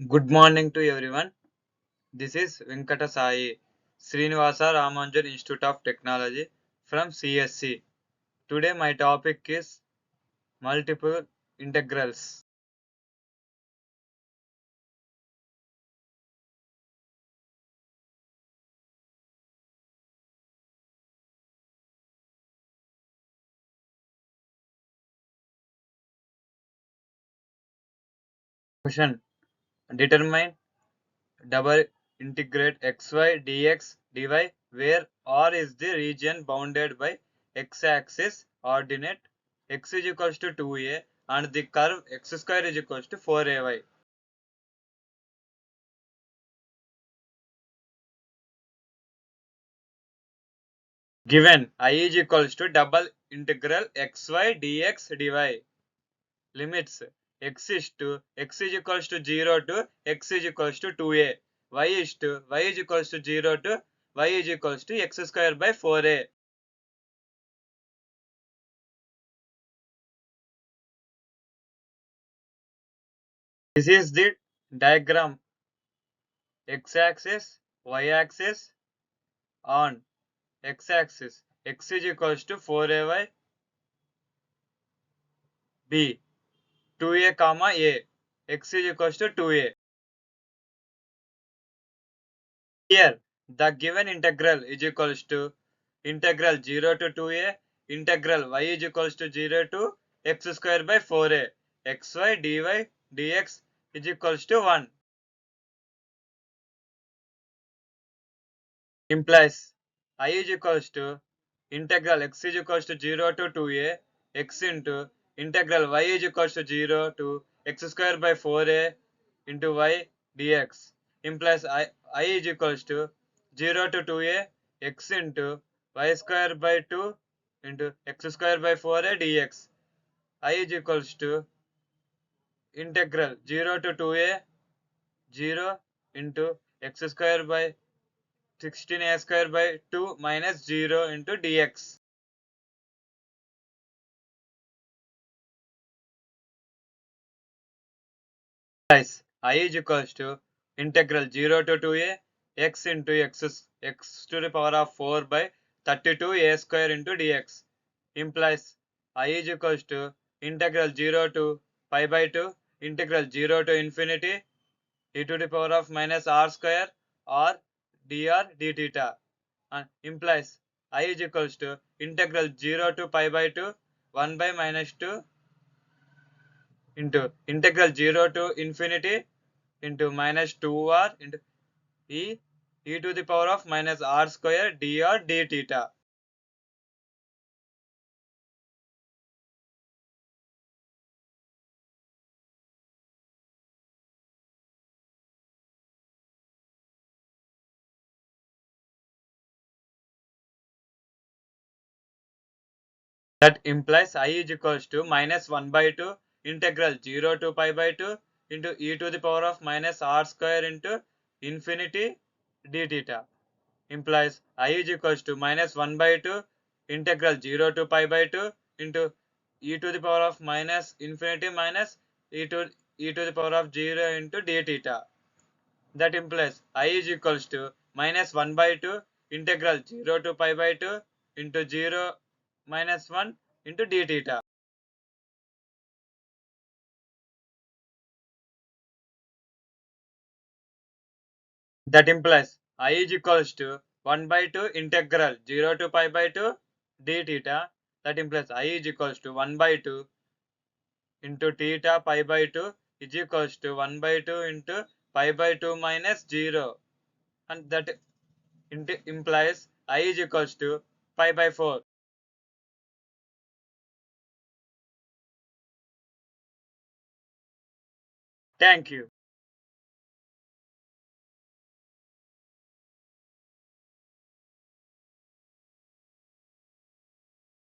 Good morning to everyone. This is Venkata Sai, Srinivasa Ramanujan Institute of Technology from CSC. Today my topic is multiple integrals. Question: determine double integrate xy dx dy where R is the region bounded by x-axis ordinate x is equals to 2a and the curve x square is equals to 4ay. Given I is equals to double integral xy dx dy. Limits x is equals to 0 to x is equals to 2a. Y is equals to 0 to y is equals to x square by 4a. This is the diagram. X-axis, y-axis. On x-axis x is equals to 4ay. B 2a comma a. X is equals to 2a. Here, the given integral is equals to integral 0 to 2a, integral y is equals to 0 to x square by 4a, xy dy dx is equals to 1. Implies I is equals to integral x is equals to 0 to 2a, x into integral y is equals to 0 to x square by 4a into y dx. Implies I is equals to 0 to 2a x into y square by 2 into x square by 4a dx. I is equals to integral 0 to 2a 0 into x square by 16a square by 2 minus 0 into dx. Guys, I is equals to integral 0 to 2a x into x to the power of 4 by 32 a square into dx. Implies I is equals to integral 0 to pi by 2 integral 0 to infinity e to the power of minus r square or dr d theta. And implies I is equals to integral 0 to pi by 2 1 by minus 2 into integral 0 to infinity into minus 2r into e to the power of minus r square dr d theta. That implies I is equals to minus 1 by 2 integral 0 to pi by 2 into e to the power of minus r square into infinity d theta. Implies I is equals to minus 1 by 2 integral 0 to pi by 2 into e to the power of minus infinity minus e to the power of 0 into d theta. That implies I is equals to minus 1 by 2 integral 0 to pi by 2 into 0 minus 1 into d theta. That implies I is equals to 1 by 2 integral 0 to pi by 2 d theta. That implies I is equals to 1 by 2 into theta pi by 2 is equals to 1 by 2 into pi by 2 minus 0. And that implies I is equals to pi by 4. Thank you.